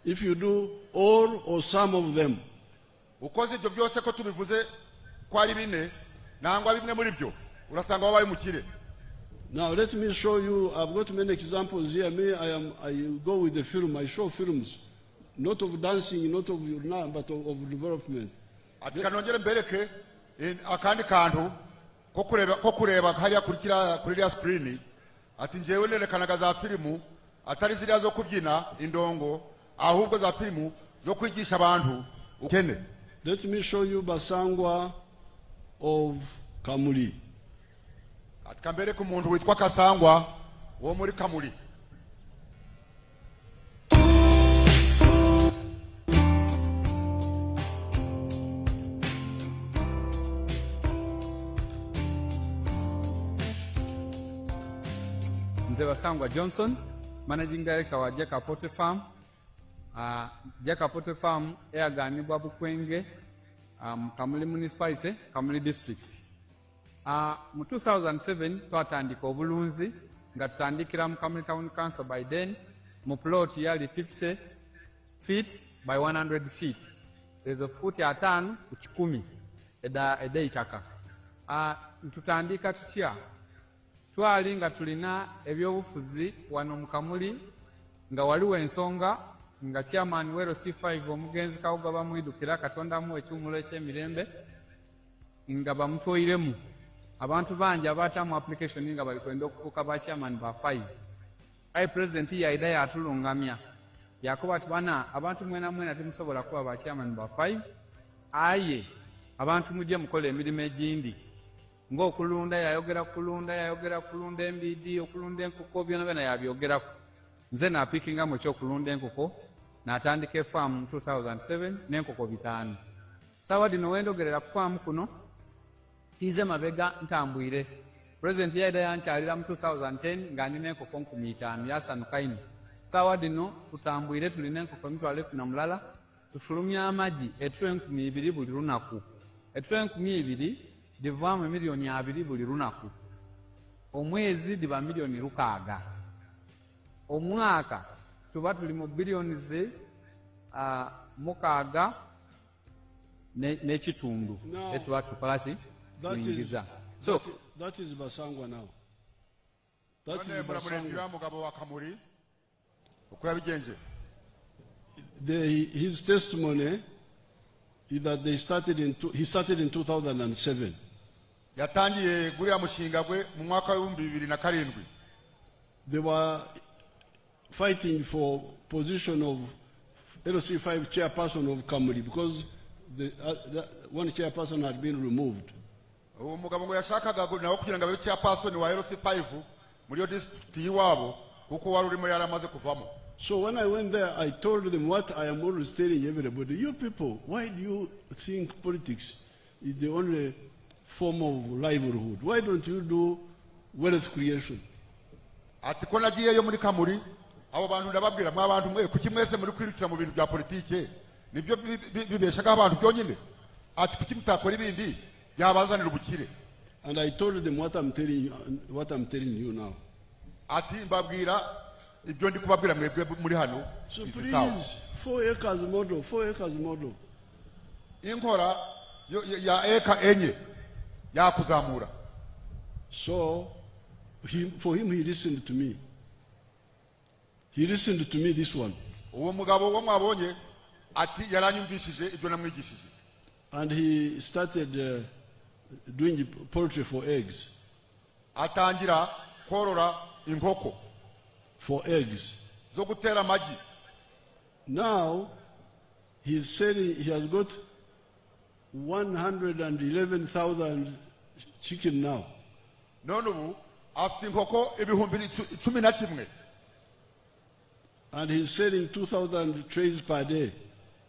If you do all or some of them, now let me show you. I've got many examples here. I go with the film. I show films, not of dancing, not of but of development. Ati njewe nerekanaga za filimu atari ziriya zo kubyina indongo ahubwo za filimu zo kwigisha abantu ukene. Let me show you Basangwa of Kamuli. Ati kambere ku muntu witwa Kasangwa wo muri Kamuli. Basangwa Johnson, Managing Director wa Jeka Poultry Farm. Jeka Poultry Farm eyaganibwa Bukwenge, Kamuli Municipality, Kamuli District. Mu 2007 twatandika obulunzi nga tutandikira mu Kamuli Town Council by then mu plot yali 50 feet by 100 feet. There's a foot ya 5 ku 10 eda itaka. Tutandika tutya twali nga tulina ebyobufuzi wano mu Kamuli nga waliwo ensonga nga chairman wero C5 omugenzi Kawuga bamwidukira Katonda mu ekyumulo ekyemirembe nga bamutwoyiremu abantu bangi abatamu application nga bali kwenda okufuuka ba chairman ba 5. Ai president yaida yatulungamya yakuba ati bana abantu mwena temusobola kuba ba chairman ba 5 aye abantu mujje mukola emirimu egindi ng'okulunda yayogera kulunda embidi okulunda enkoko byonna yabyogerako. Nze naapikinga mu ekyokulunda enkoko n'atandika efaamu mu 2007 n'enkoko 5. Saawa dino wendogerera ku faamu kuno tiize mabega ntambwire. President yaida yankyalira mu 2010 nga nina enkoko 5,000 yasanuka ino. Saawa dino tutambwire tulina enkoko 1,200 tufulumya amagi etwe 2,000 buli lunaku. Etwe 2,000 divaamu milioni 2 buli lunaku. Omwezi diba milioni 6. Omwaka tuba tuli mu bilioni 6 n'ekitundu etuba tukolaki kuyingiza. So that is Basangwa now. His testimony is that he started in 2007. Yatangiye guriya mushinga gwe mu mwaka wa 2007. They were fighting for position of LC5 chairperson of Kamuli because one chairperson had been removed. Umugabo ngo yashakaga nawo kugira ngo abe chairperson wa LC5 muri district yiwabo kuko wari urimo yaramaze kuvamo. So when I went there, I told them what I am always telling everybody: you people, why do you think politics is the only form of livelihood? Why don't you do wealth creation? Ati ko nagiyeyo muri Kamuli abo bantu ndababwira mwa abantu mwe kuki mwese muri kwirukira mu bintu bya politike nibyo bibeshaga abantu byonyine. Ati kuki mutakora ibindi byabazanira ubukire. And I told them what I'm telling you now. Ati mbabwira ibyo ndi kubabwira mwebwe muri hano. So please, 4 acres model. Inkora ya eka enye ya kuzamura. So for him he listened to me. He listened to me this one. Uwo mugabo wo mwabonye ati yaranyumvishije ibyo namwigishije. And he started doing poultry for eggs. Atangira korora inkoko for eggs. Zo gutera amagi. Now he's selling, he has got 111,000 chicken now. No, after inkoko ibihumbi 11. And he's selling 2,000 trays per day.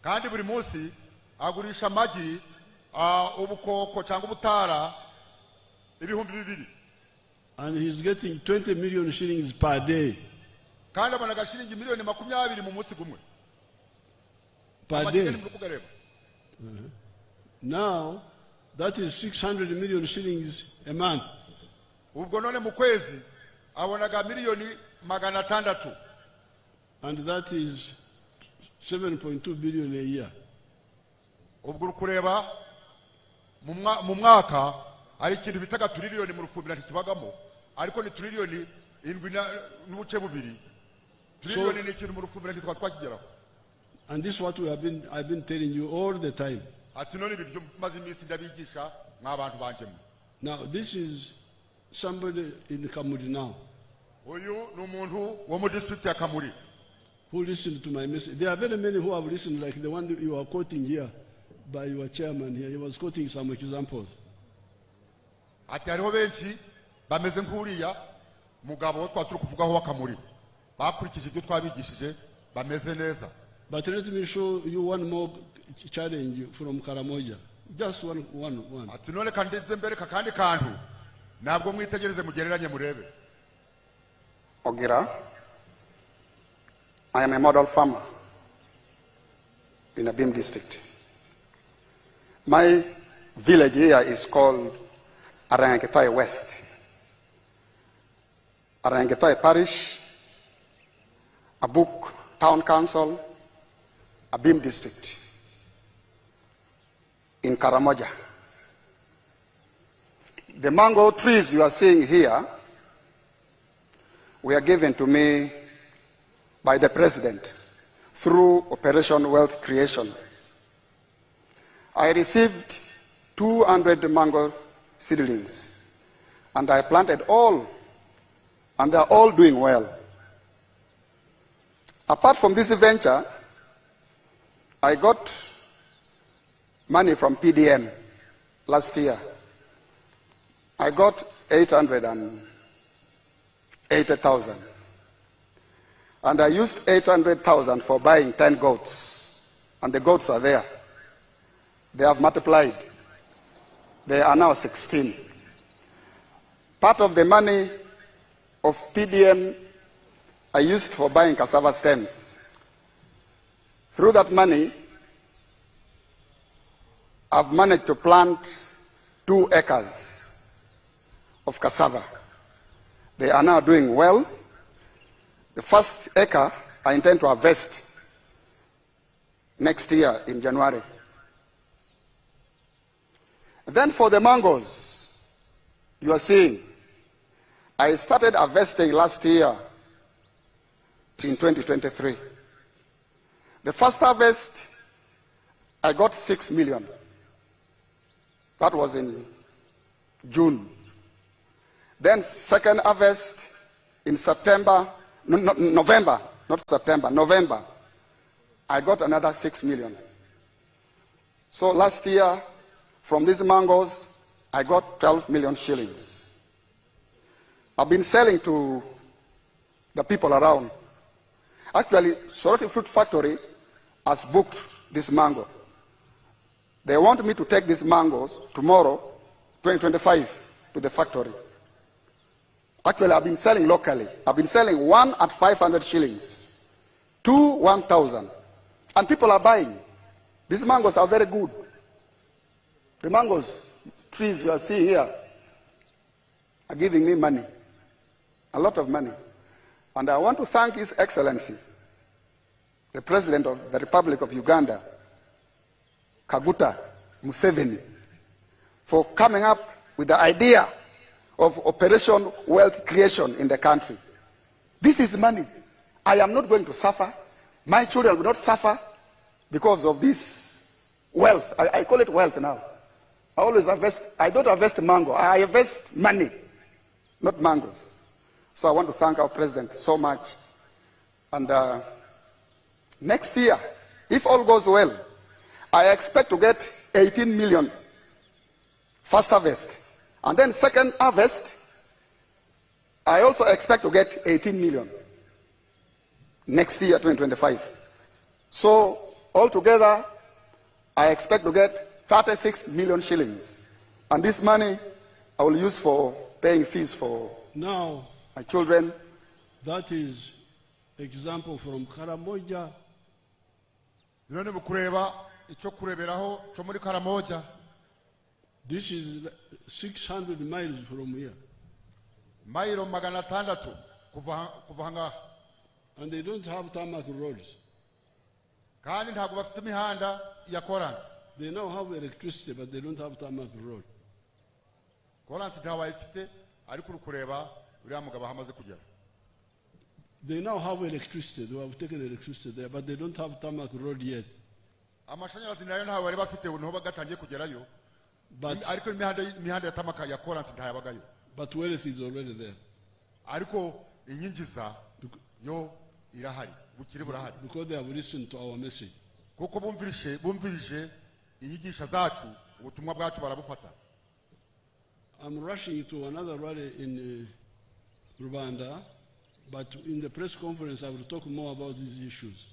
Kandi buri munsi agurisha amagi ubukoko cyangwa ubutara ibihumbi 2. And he's getting 20 million shillings per day. Kandi abanaga shilingi miliyoni 20 mu munsi gumwe. Per day. Now that is 600 million shillings a month. Ubwo none mu kwezi abonaga miliyoni 600. And that is 7.2 billion a year. ubwo kureba mu mwaka ari ikintu bitaga trillion mu rufumbira ntikibagamo ariko ni trillion 7.2 trillion ni ikintu mu rufumbira twakigeraho. And this is what I've been telling you all the time. ati none ibyo maze iminsi ndabigisha nk'abantu banjemo. Now this is somebody in Kamuri now. uyu ni umuntu wo mu district ya Kamuri who listened to my message. There are very many who have listened, like the one that you are quoting here by your chairman here. He was quoting some examples. ati hariho benshi bameze nk'uriya mugabo twaturi kuvugaho wa Kamuri bakurikije ibyo twabigishije bameze neza. But let me show you one more challenge from Karamoja. Just one. ati none kandi mbere kakandi kantu nabwo mwitegereze mugereranye murebe. Ogira, I am a model farmer in Abim district. My village here is called Arangetoi West. Arangetoi Parish, Abuk Town Council, Abim district in Karamoja. The mango trees you are seeing here were given to me by the President through Operation Wealth Creation. I received 200 mango seedlings, and I planted all, and they are all doing well. Apart from this venture, I got money from PDM last year. I got 880,000. And I used 800,000 for buying 10 goats. And the goats are there. They have multiplied. They are now 16. Part of the money of PDM I used for buying cassava stems. Through that money, I've managed to plant 2 acres of cassava. They are now doing well. The first acre I intend to harvest next year in January. Then for the mangoes, you are seeing, I started harvesting last year in 2023. The first harvest, I got 6 million. That was in June. Then second harvest in November, I got another 6 million. So last year, from these mangoes, I got 12 million shillings. I've been selling to the people around. Actually, Soroti Fruit Factory has booked this mango. They want me to take these mangoes tomorrow, 2025, to the factory. Actually, I've been selling locally. I've been selling 1 at 500 shillings, 2 1,000. And people are buying. These mangoes are very good. The mangoes, trees you are seeing here, are giving me money, a lot of money. And I want to thank His Excellency, the President of the Republic of Uganda, Kaguta Museveni, for coming up with the idea of Operation Wealth Creation in the country. This is money. I am not going to suffer. My children will not suffer because of this wealth. I call it wealth now. I always harvest. I don't harvest mango. I harvest money, not mangoes. So I want to thank our president so much. And next year, if all goes well, I expect to get 18 million first harvest. And then second harvest, I also expect to get 18 million next year, 2025. So altogether, I expect to get 36 million shillings. And this money I will use for paying fees for now my children. That is example from Karamoja. This is 600 miles from here. And they don't have tarmac roads. kandi ntabwo bafite imihanda ya koransi. They now have electricity, but they don't have tarmac road. Koransi ntabayifite ariko uri kureba uriya mugabo hamaze kugera. They now have electricity. They have taken electricity there, but they don't have tarmac road yet. Amashanyarazi nayo ntawe bari bafite niho bagatangiye kugerayo. But Ariko imihanda ya tamaka ya koransi ntayabagayo. But wealth is already there. Ariko inyinjiza yo irahari, bukiri burahari. Because they have listened to our message. Kuko bumvirije inyigisha zacu, ubutumwa bwacu barabufata. I'm rushing to another rally in Rwanda, but in the press conference I will talk more about these issues.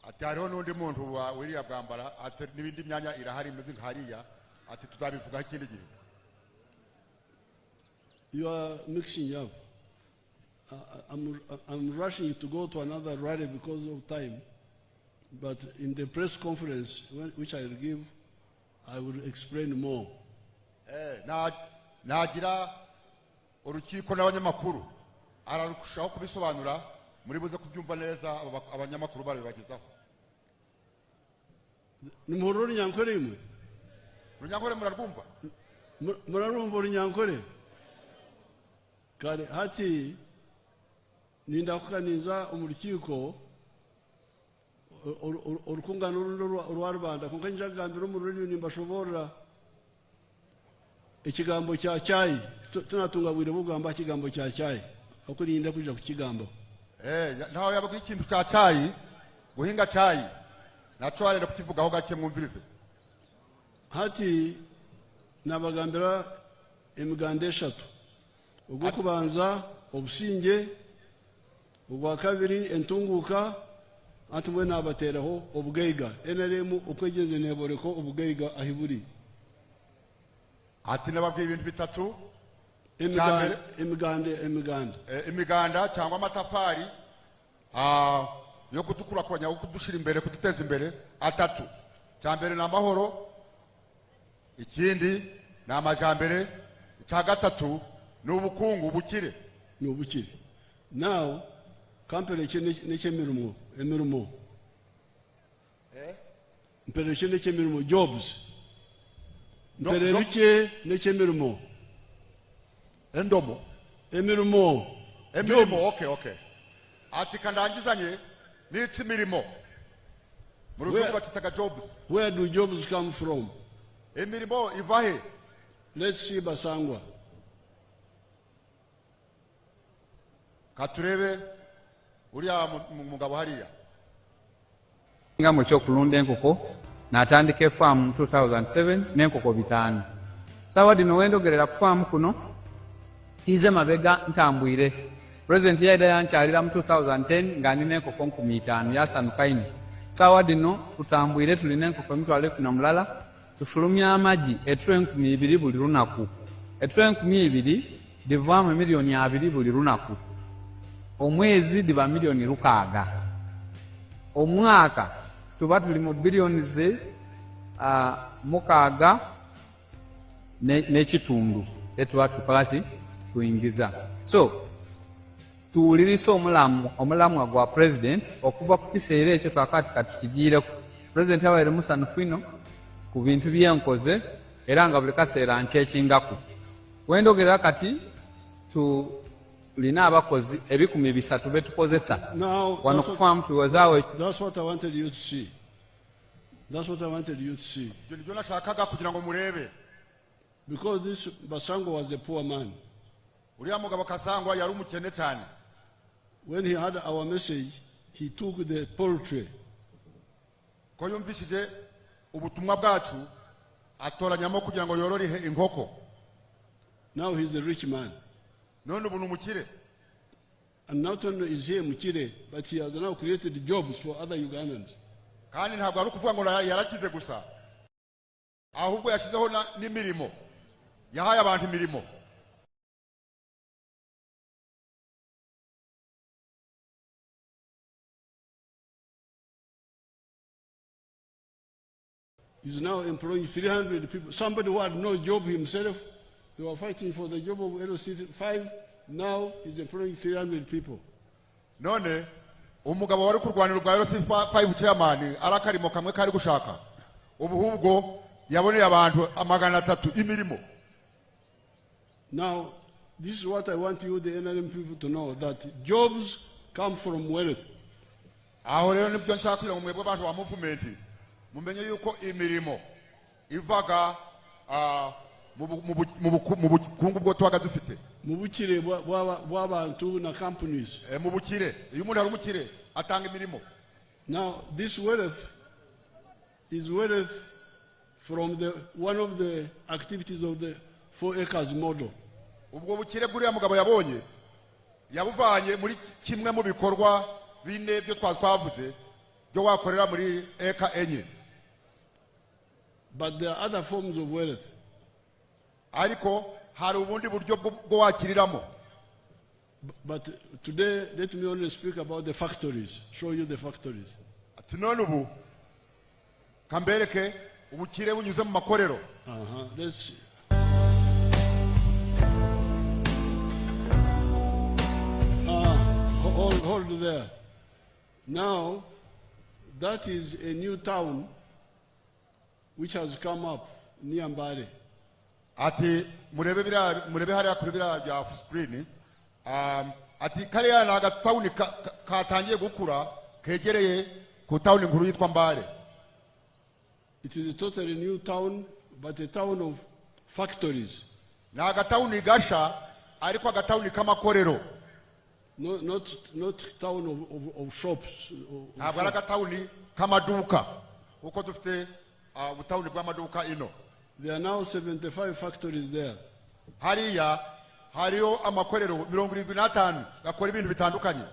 Ati hariho n'undi muntu wa wiriya bwambara ati n'ibindi myanya irahari imeze nk'hariya ati tuzabivugaho ikindi gihe. You are mixing up. I'm rushing to go to another rally because of time, but in the press conference which I will give, I will explain more. Nagira urukiko n'abanyamakuru ararushaho kubisobanura muri buze kubyumva neza abanyamakuru barabibagezaho. Nimuro Runyankore imwe. Runyankore murarwumva? Murarumva Runyankore? Kare hati nindakukaniza umurukiko urukungano rwa Rwanda kuko njagambira umururi nimbashobora ikigambo cya cyayi tunatungabwira bugamba kigambo cya cyayi akurinda kuja ku kigambo. Ntaho yabaga ikintu cya cyayi guhinga cyayi naco arenda kukivugaho gake mwumvirize. Hati nabagambira emiganda eshatu ubwo kubanza obusinge ubwa kabiri entunguka atubwe nabateraho obugeiga NRM ukwegeze neboreko obugeiga ahiburi. Ati nababwiye ibintu bitatu imiganda cyangwa amatafari yo kutukura kwanya kudushira imbere kuduteza imbere atatu. Cyambere na mahoro, ikindi na amajambere, icya gatatu n'ubukungu bukire. N'ubukire. Now kampere n'emirimo mpere n'emirimo jobs mpere n'emirimo endomo emirimo okay ati kandangizanye n'imirimo mu ruzungu bakitaga jobs. Where do jobs come from? Emirimo ivahe? Let's see Basangwa. Katurebe uriya mugabo hariya nga mu kyokulunda enkoko n'atandika efaamu 2007 n'enkoko 5. Sawa dino wendogerera ku faamu kuno tize mabega ntambwire. President yaida yankyalira mu 2010 nga nina enkoko 5,000 yasanuka ino. Sawa dino tutambwire tulina enkoko 1,000 tufulumya amagi etwe 2,000 buli lunaku. Etwe 2,000 divaamu milioni 2 buli lunaku. Omwezi diba milioni 6. Omwaka tuba tuli mu bilioni ze 6 n'ekitundu etuba tukolaki kuingiza. So tuwuliriza omulamwa gwa president okuva ku kiseera ekyo twakati katukigiireko. President abaire musanufu ino ku bintu byenkoze era nga buli kaseera nkyekingaku. Wendogerera kati tulina abakozi 300 betukozesa wano ku faamu tuwezaawo. That's what I wanted you to see. Jona shakaga kugira ngo murebe. Because this Basango was a poor man. Uriya mugabo Kasangwa yari umukene cyane. When he had our message, he took the poultry. Ko yumvishije ubutumwa bwacu atoranyamo kugira ngo yorore inkoko. Now he's a rich man. None ubu numukire. And not only is he mukire, but he has now created jobs for other Ugandans. Kandi ntabwo ari kuvuga ngo yarakize gusa. Ahubwo yashizeho n'imirimo. Yahaye abantu imirimo. He's now employing 300 people. Somebody who had no job himself, they were fighting for the job of LOC 5. Now he's employing 300 people. None umugabo wari kurwanira ubwa Yorosi 5 chairman arakarimo kamwe kari gushaka ubuhubwo yaboneye abantu 300 imirimo. Now, this is what I want you, the NRM people, to know, that jobs come from wealth. Aho rero nibyo nshaka kugira ngo mwebwe abantu ba movement mumenye yuko imirimo ivaga mu bukungu bwo twaga dufite. Mu bukire bw'abantu na companies. Mu bukire, iyo umuntu ari umukire atanga imirimo. Now, this wealth is wealth from one of the activities of the 4 acres model. Ubwo bukire buriya mugabo yabonye yabuvanye muri kimwe mu bikorwa bine byo twavuze byo wakorera muri eka enye. But there are other forms of wealth. Ariko hari ubundi buryo bwo wakiriramo. But today, let me only speak about the factories, show you the factories. Tunone ubu kambereke ubukire bunyuze mu makorero. Let's see. Hold there. Now, that is a new town which has come up near Mbale. Ati murebe hariya kuri biriya bya screen. Ati kariya ni agatawuni katangiye gukura kegereye ku tawuni nkuru yitwa Mbale. It is a totally new town, but a town of factories. Ni agatawuni gasha ariko agatawuni k'amakorero. Not town of shops. Ntabwo ari agatawuni k'amaduka kuko dufite ubutawuni bw'amaduka ino. There are now 75 factories there. Hariya hariyo amakorero 75 gakora ibintu bitandukanye.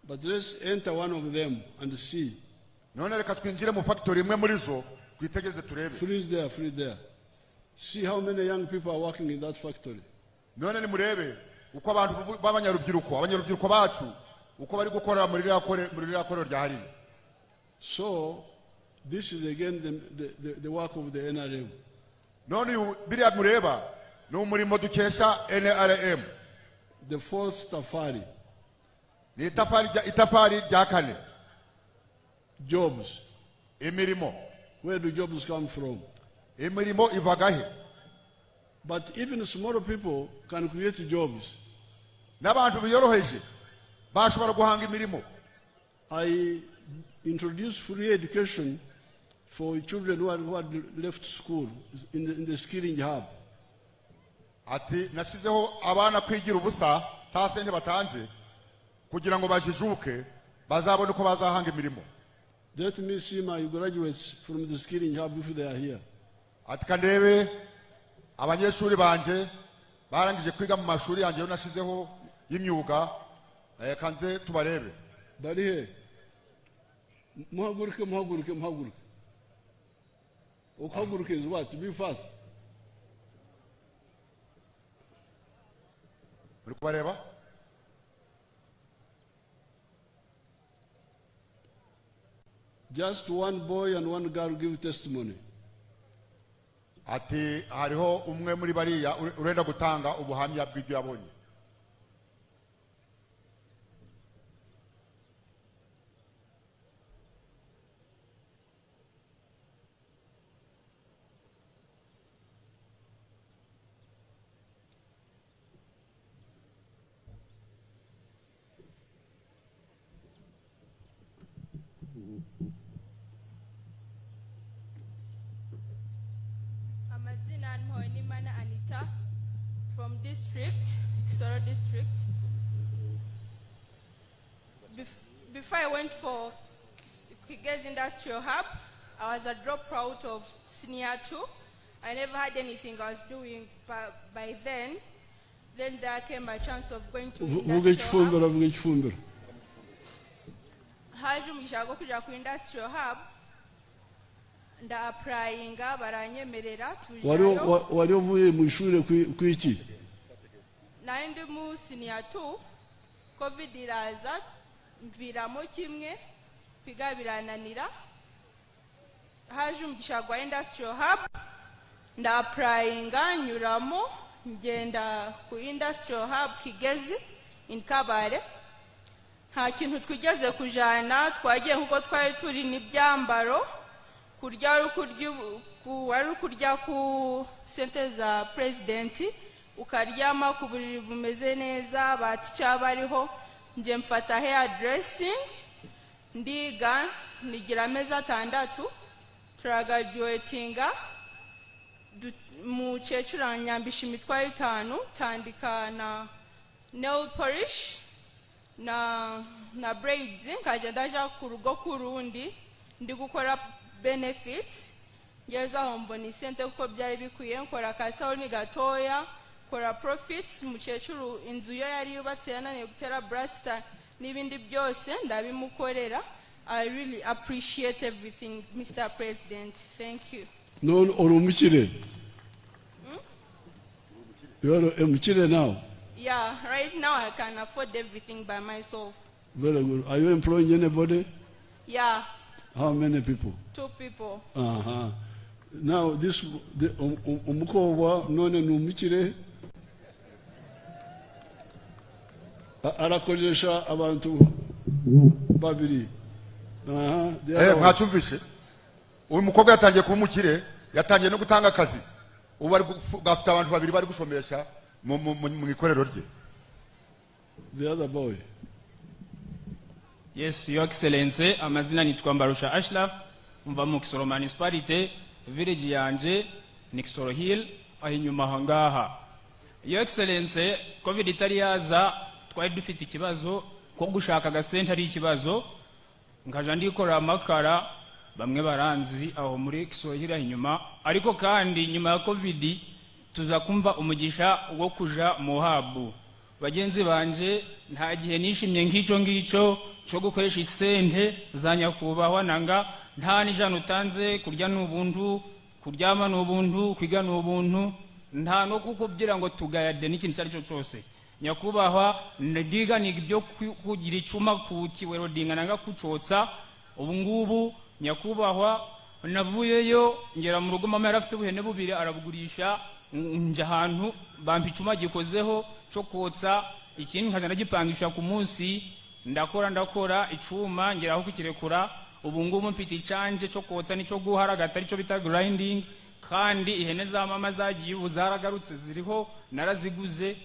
But let's enter one of them and see. None reka twinjire mu factory imwe muri zo twitegeze turebe. Freeze there. See how many young people are working in that factory. None ni murebe uko abantu abanyarubyiruko bacu uko bari gukorera muri rya korero rya hariya. So this is again the work of the NRM. None biriya mureba ni umurimo dukesha NRM. The fourth tafari. Ni itafari rya kane. Jobs. Imirimo. Where do jobs come from? Imirimo ivagahe. But even small people can create jobs. N'abantu biyoroheje bashobora guhanga imirimo. I introduced free education for children who had left school in the skilling hub. Ati nashizeho abana kwigira ubusa tasenge batanze kugira ngo bajijuke bazabone uko bazahanga imirimo. Let me see my graduates from the skilling hub if they are here. Ati kandebe abanyeshuri banje barangije kwiga mu mashuri yanjye nashizeho y'imyuga kanze tubarebe. Bari he? Muhaguruke. Ukaguruke is what? To be fast. Muri kubareba? Just one boy and one girl give testimony. Ati hariho umwe muri bariya urenda gutanga ubuhamya bw'ibyo yabonye. From Kisoro district. Before I went for Kigezi Industrial Hub, I was a dropout of senior 2. I never had anything I was doing by then. Then there came a chance of going to Industrial Hub. Haje umugisha kuja ku Industrial Hub. Nda applyinga baranyemerera tujayo. Wari uvuye mu ishuri kwiki? Naende mu senior 2 COVID iraza mviramo kimwe kwiga birananira. Haje umugisha gwa Industrial Hub nda applyinga nyuramo ngenda ku Industrial Hub Kigezi in Kabale. nta kintu twigeze kujana, twagiye nkuko twari turi n'ibyambaro, kurya wari kurya ku sente za president, ukaryama ku buriri bumeze neza, baticha bariho. Nje mfata hair dressing, ndiga nigira amezi 6, turagraduatinga mu cecuru anyambisha imitwaro 5, tandika na nail polish na braids, nkaje ndaja ku rugo kurundi ndi gukora benefits, ngeza aho mbona isente kuko byari bikwiye, nkora kasaoni gatoya, kora profits. Mukecuru inzu yo yari yubatse yananiye gutera blaster n'ibindi byose ndabimukorera. I really appreciate everything, Mr. President. Thank you. No, Orumchire. You are a Mchire now? Yeah, right now I can afford everything by myself. Very good. Are you employing anybody? Yeah. How many people? 2 people. Uh-huh. Now, this, Umukowa, none Numichire, arakoresha abantu babiri. Mwachumvishe uyu mukobwa yatangiye kuba umukire, yatangiye no gutanga akazi, ubu ari gafite abantu babiri bari gushomesha mu ikorero rye. The other boy. Yes, Your Excellency, amazina nitwa Mbarusha Ashraf, mva mu Kisoro Municipality, village yanje ni Kisoro Hill, aho inyuma hangaha. Your Excellency, COVID itari yaza, twari dufite ikibazo ko gushaka agasente ari ikibazo, nkaja ndikorera amakara, bamwe baranzi aho muri Kisoro Hill inyuma, ariko kandi nyuma ya COVID tuza kumva umugisha wo kuja mu habu. Bagenzi banje nta gihe nishimye ngicyo cyo gukoresha isente za nyakubahwa, nanga nta nijana utanze, kurya n'ubuntu, kuryama n'ubuntu, kwiga n'ubuntu, nta no kukubyira ngo tugayade n'ikintu cyari cyo cyose. Nyakubahwa ndiga ni ibyo kugira icuma ku kiwero dinga nanga kucotsa. Ubu ngubu nyakubahwa navuyeyo ngera mu rugo, mama yarafite ubuhene bubiri arabugurisha, nje ahantu bampa icuma gikozeho cyo kotsa, ikindi nkaja nagipangisha ku munsi, ndakora icuma ngeraho kukirekura. Ubu ngubu mfite icanje cyo kotsa nico guharagata arico bita grinding, kandi ihene za mama zagiye uzaragarutse ziriho naraziguze.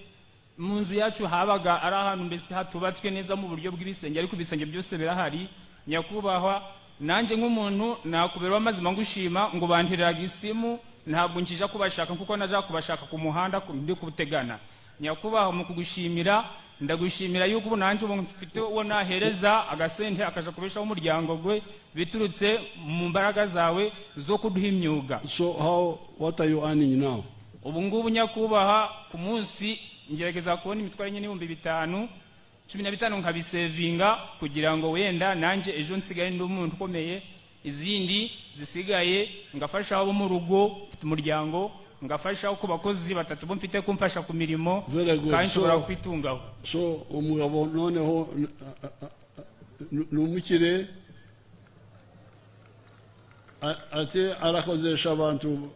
Mu nzu yacu habaga ari ahantu mbese hatubatswe neza mu buryo bw'ibisenge, ariko ibisenge byose birahari. Nyakubahwa nanje nk'umuntu nakuberwa amazima ngushima ngo bantiriraga isimu, ntabwo nkija kubashaka kuko naja kubashaka ku muhanda ndi kubutegana. Nyakubahwa mu kugushimira, ndagushimira yuko nanje ubu mfite uwo nahereza agasente akaja kubeshaho umuryango gwe biturutse mu mbaraga zawe zo kuduha imyuga. So what are you earning now? Ubu ngubu nyakubahwa ku munsi ngerageza kubona imitwaro nye n'ibihumbi 5, 15 nkabisevinga kugira ngo wenda nanje ejo nsigaye ndi umuntu ukomeye, izindi zisigaye ngafasha abo mu rugo, mfite umuryango, ngafasha uko bakozi 3 bo mfite kumfasha ku mirimo kandi nshobora kwitungaho. So umugabo noneho n'umukire ate arakozesha abantu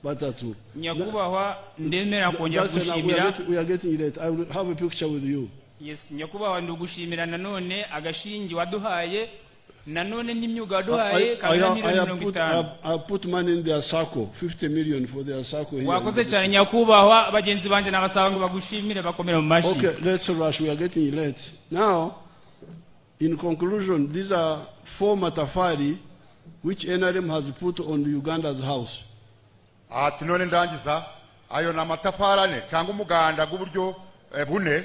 3. Nyakubahwa ndemera kongera gushimira. We are getting late. I will have a picture with you. Yes, nyakubahwa ndugushimira nanone agashingi waduhaye, nanone n'imyuga waduhaye kandi I put money in their circle, 50 million for their circle here. Wakoze cyane nyakubahwa, bagenzi banje nabasaba ngo bagushimire bakomera mu mashi. Okay, let's rush. We are getting late. Now, in conclusion, these are 4 matafari which NRM has put on Uganda's house. Ati none ndangiza ayo na matafarane cyangwa umuganda g'uburyo bune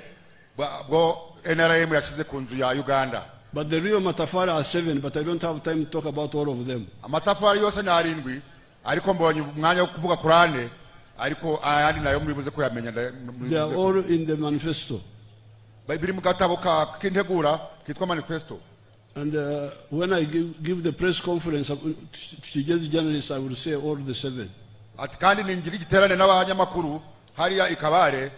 bwo NRM yashize ku nzu ya Uganda. But the real matafari are 7, but I don't have time to talk about all of them. Amatafari yose ni 7, ariko mbonye umwanya wo kuvuga Qur'ane, ariko ayandi nayo muribuze ko yamenya. They are all in the manifesto. Biri mu gatabo k'integura kitwa manifesto. And when I give the press conference to journalists, I will say all the 7. Ati kandi ningira igiterane n'abanyamakuru hariya ikabare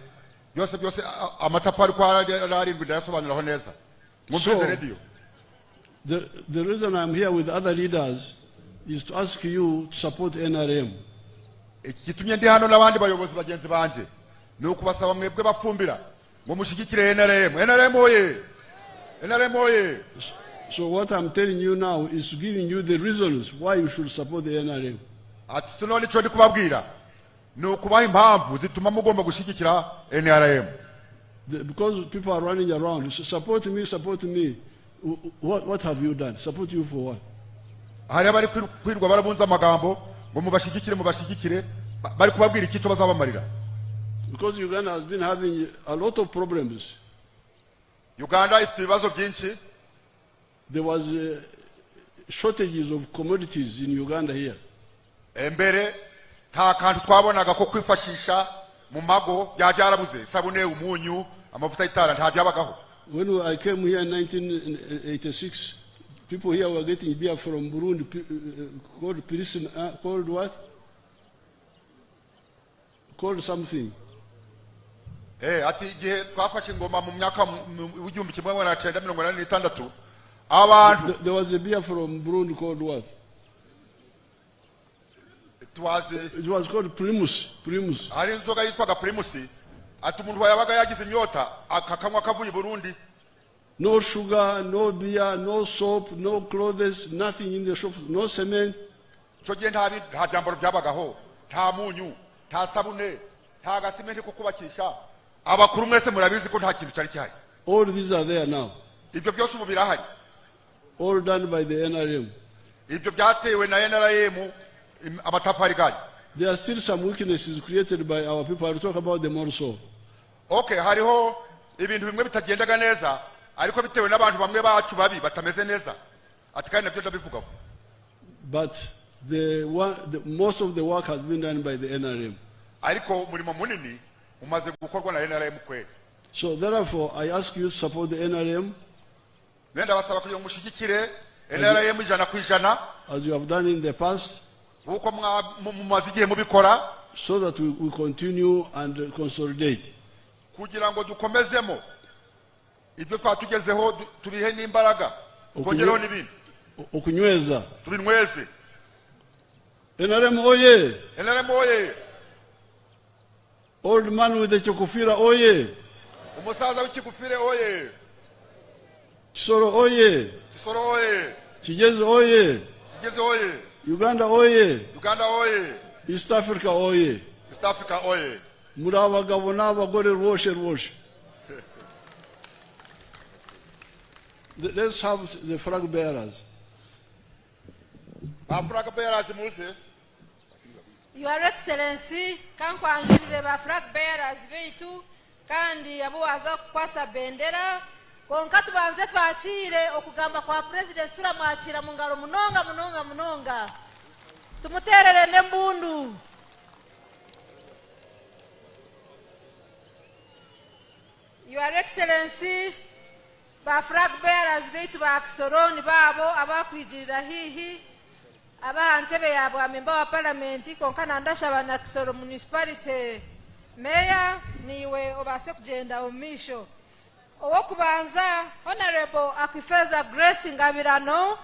byose amatafari kwa ari ndayasobanuraho neza. So, the reason I'm here with other leaders is to ask you to support NRM. Ikitumye ndi hano n'abandi bayobozi bagenzi banje ni ukubasaba mwebwe bafumbira ngo mushigikire NRM. NRM oye! NRM oye. So what I'm telling you now is giving you the reasons why you should support the NRM. Ati sino nico ndi kubabwira ni ukubaha impamvu zituma mugomba gushigikira NRM. Because people are running around, support me, support me. What have you done? Support you for what? Hari abari kwirwa barabunza amagambo ngo mubashigikire bari kubabwira iki cyo bazabamarira. Because Uganda has been having a lot of problems. Uganda ifite ibibazo byinshi. There was shortages of commodities in Uganda here. Embere nta kantu twabonaga ko kwifashisha mu mago byarabuze, sabune, umunyu, amavuta y'itara nta byabagaho. When I came here in 1986, people here were getting beer from Burundi called Pilsen, called what? Called something. Ati igihe twafashe ingoma mu myaka w'igihumbi kimwe magana cyenda mirongo inani n'itandatu abantu. There was a beer from Burundi called what? It was called Primus. Hari inzoga yitwaga Primus. Ati umuntu yabaga yagize inyota akakanywa kavuye Burundi. No sugar, no beer, no soap, no clothes, nothing in the shops, no cement. Cyo gihe nta byambaro byabagaho, nta munyu, nta sabune, nta gasimenti ko kubakisha. Abakuru mwese murabizi ko nta kintu cyari cyahari. All these are there now. Ibyo byose ubu birahari. All done by the NRM. Ibyo byatewe na NRM amatafari gayo. There are still some weaknesses created by our people. I'll talk about them also. Okay, hariho ibintu bimwe bitagendaga neza ariko bitewe n'abantu bamwe bacu babi batameze neza. Ati kandi nabyo ndabivugaho. But most of the work has been done by the NRM. Ariko umurimo munini umaze gukorwa na NRM kweli. So therefore I ask you to support the NRM. Nenda basaba kugira mushigikire NRM 100%. As you have done in the past. Uko mumaze igihe mubikora. So that we continue and consolidate. Kugira ngo dukomezemo ibyo twatugezeho tubihe n'imbaraga kongeraho n'ibindi okunyweza tubinyweze. NRM oye. NRM oye. Old man with the chokufira oye. Umusaza w'ikigufire oye. Kisoro oye. Kisoro oye. Kigezi oye. Kigezi oye. Uganda oye. Uganda oye. East Africa oye. East Africa oye. Muri abagabo n'abagore rwoshe. Let's have the flag bearers. Flag bearers muze. Your Excellency, kankwanjirire ba flag bearers beitu kandi abuwaza kwasa bendera konka tubanze twakire okugamba kwa president turamwakira mu ngaro munonga tumuterere nembundu. Your Excellency, ba flag bearers beitu ba Kisoro ni babo abakwijirira hihi abantebe yabo amemba wa parliament konka nandashaba na Kisoro municipality mayor niwe obase kugenda omisho owo kubanza Honorable Akifeza Grace Ngabirano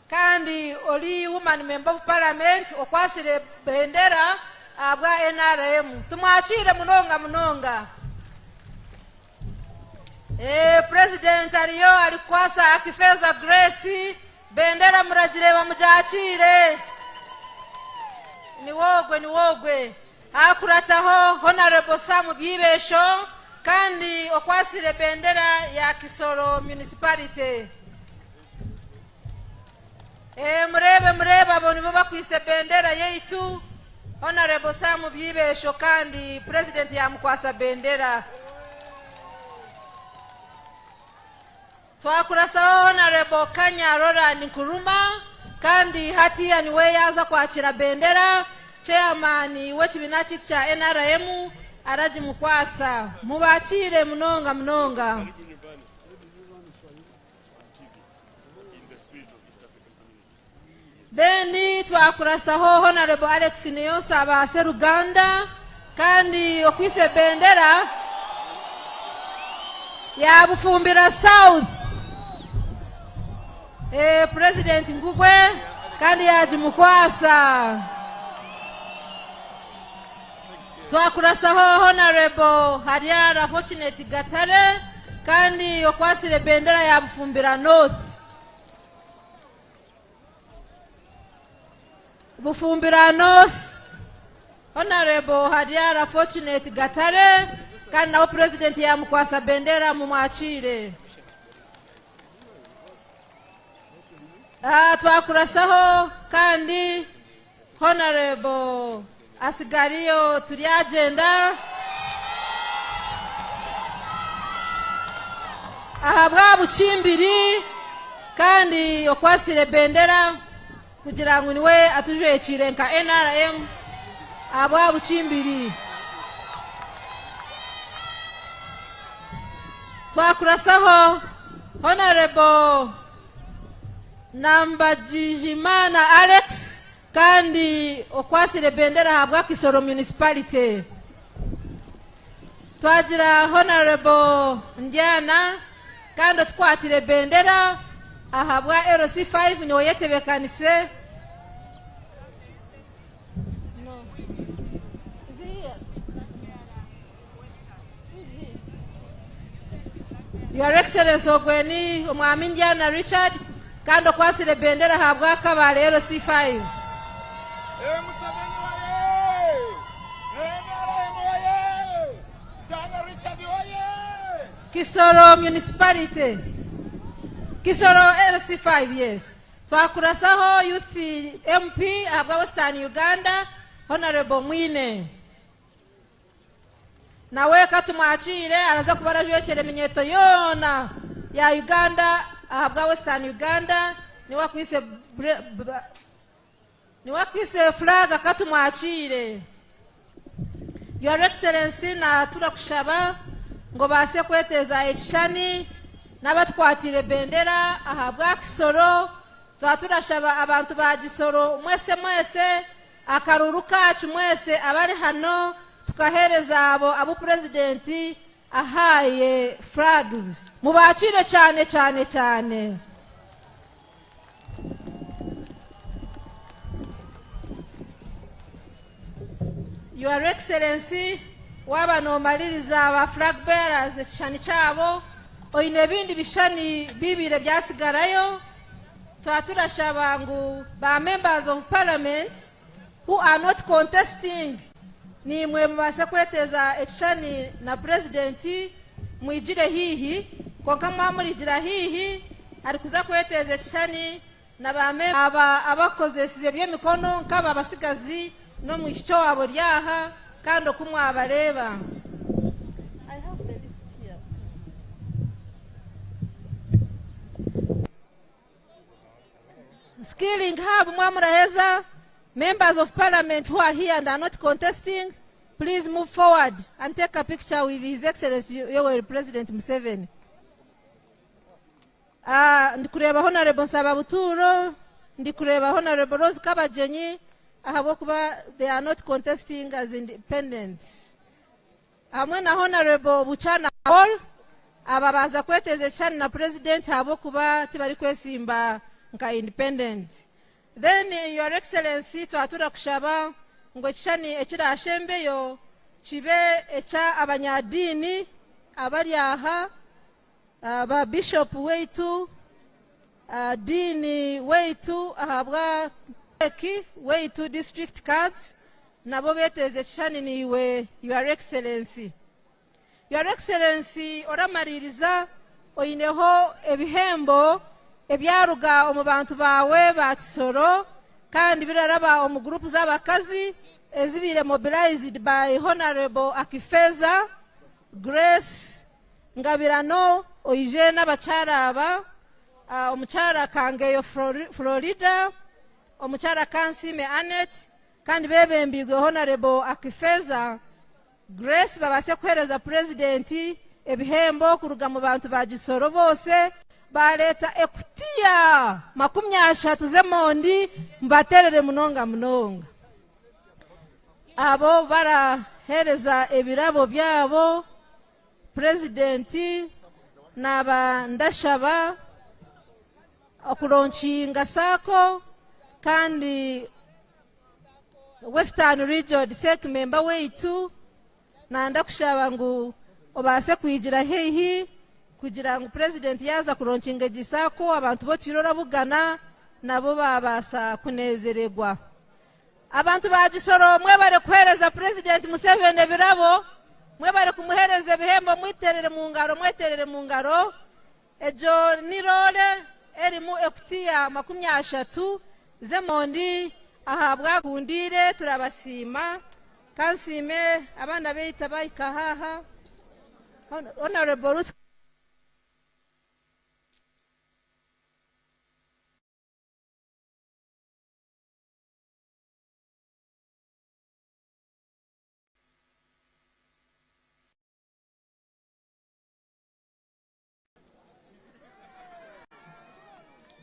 kandi oli woman member of parliament okwasire bendera abwa NRM tumwachire munonga. President ariyo alikwasa Akifeza Grace bendera muragireba mujachire niwogwe akurataho Honorable Sam Byibesho kandi okwasire bendera ya Kisoro municipality. Murebe abo nibo bakwise bendera yeitu Honorable Sam Byibesho kandi president yamukwasa bendera. Twakurasaho Honorable Kanyarora Nkuruma kandi hatiya niwe yaza kwakira bendera chairman w'ekibina kitu cha NRM araji mukwasa mubakire munonga. Then twakurasaho Honorable Alex Neyosa abase Ruganda kandi okwise bendera ya Bufumbira South. President Ngugwe kandi yaji mukwasa. Twakurasaho Honorable Hariara Fortunate Gatare kandi okwasire bendera ya Bufumbira North. Bufumbira North, Honorable Hadiara Fortunate Gatare, kandi nawo president ya mukwasa bendera mumwachire. Twakurasaho kandi Honorable Asigariyo turi agenda ahabwa bucimbiri kandi okwasire bendera kugira ngo niwe atujwe chirenka NRM ahabwa bucimbiri. Twakurasaho Honorable Nambajijimana Alex kandi okwasire bendera habwa Kisoro municipality. Twagira Honorable Ndiana kandi twatire bendera ahabwa LC5 ni oyetebekanise. Your Excellency Ogweni Omwami Ndiana Richard kandi okwasire bendera habwa Kabale LC5. Kisoro municipality. Kisoro LC5, yes. Twakurasaho youth MP habwa Western Uganda Honorable Mwine. Nawe katumwachire araza kubara jwechere minyeto yona ya Uganda ahabwa Western Uganda niwakwise flag katumwachire. Your Excellency na turakushaba ngo base kweteza ekishani n'abatwatire bendera ahabwa Kisoro. Turashaba abantu ba Kisoro mwese akaruru kacu mwese abari hano tukahereza abo president ahaye flags mubacire cyane. Your Excellency waba nomaliriza aba flag bearers ekishani cyabo oyine bindi bishani bibire byasigarayo. Turashaba ngo ba members of parliament who are not contesting ni mwe mubase kweteza ekishani na president mwijire hihi konka mwamurigira hihi ari kuza kweteza ekishani na ba abakozesize by'emikono nk'aba abasigazi no mwishyo wabo ryaha kandi okumwabareba. I have the list here. Skilling Hub Mwamuraheza, members of parliament who are here and are not contesting, please move forward and take a picture with His Excellency Yoweri President Museveni. Ndikureba Honorable Nsababuturo, ndikureba Honorable Rose Kabajenyi, ahabokuba they are not contesting as independents. Hamwe na Honorable Buchana Hall, ababaza kweteza ekishani na president ahabokuba tibari kwesimba nka independent. Then Your Excellency twatura kushaba ngo ekishani ekirashembeyo kibe echa abanyadini abari aha ba bishop weitu dini weitu ahabwa weitu district cards nabo beteze ekishani niwe Your Excellency. Your Excellency oramaririza oyineho ebihembo ebyaruga omu bantu bawe ba Kisoro kandi biraraba omu group z'abakazi ezibire mobilized by Honorable Akifeza Grace Ngabirano oyije n'abacyaraba omucyara Kangeyo Florida omucyara Kansime Anet kandi bebembigwe Honorable Akifeza Grace babase kuhereza president ebihembo kuruga mu bantu ba Kisoro bose baleta ekutia 30 zemondi mbaterere munonga. Abo barahereza ebirabo byabo presidenti naba ndashaba okulonchinga sako kandi Western Region SEC member weitu na ndakushaba ngu obase kuigira hehi kugira ngo president yaza kuronkinga gisako abantu bo twirora bugana nabo babasa kunezererwa. Abantu ba Kisoro mwe bare kuhereza president Museveni birabo, mwe bare kumuhereza bihembo mwiterere mu ngaro ejo nirole erimu ekutiya 30 zemondi ahabwa kundire turabasima kansime abana beita bayikahaha honorable Ruth.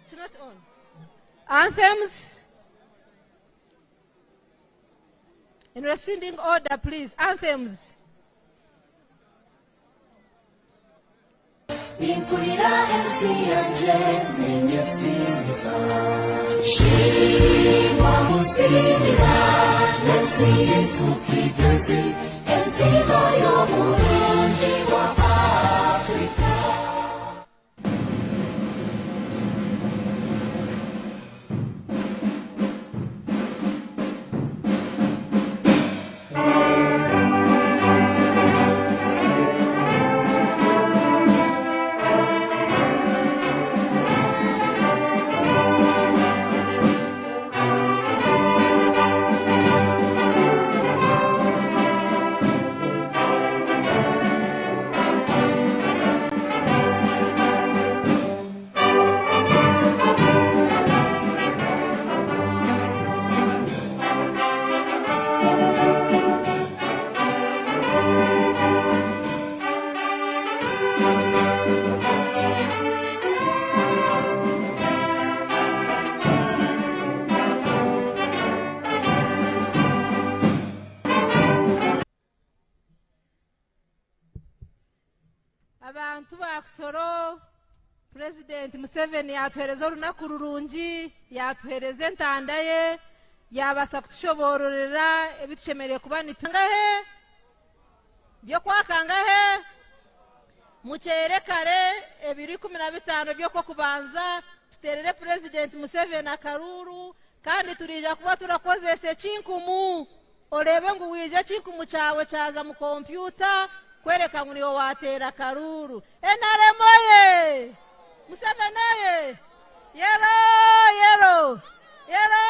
It's not on. Anthems. In rescinding order, please. Anthems. Abantu ba Kisoro President Museveni yatuhereza urunaku rurungi yatuhereza entandaye yabasa kutushobororera ebitushemere kuba nitungahe byo kwakangahe muchere kare 215 byo ko kubanza tuterere President Museveni akaruru kandi turija kuba turakozese cinkumu orebe ngo wije cinkumu cyawe cyaza mu computer kwereka ngo niwo watera karuru enare moye Museveni ye yero yero yero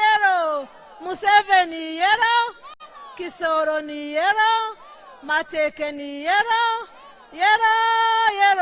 yero Museveni yero Kisoro ni yero Mateke ni yero yero yero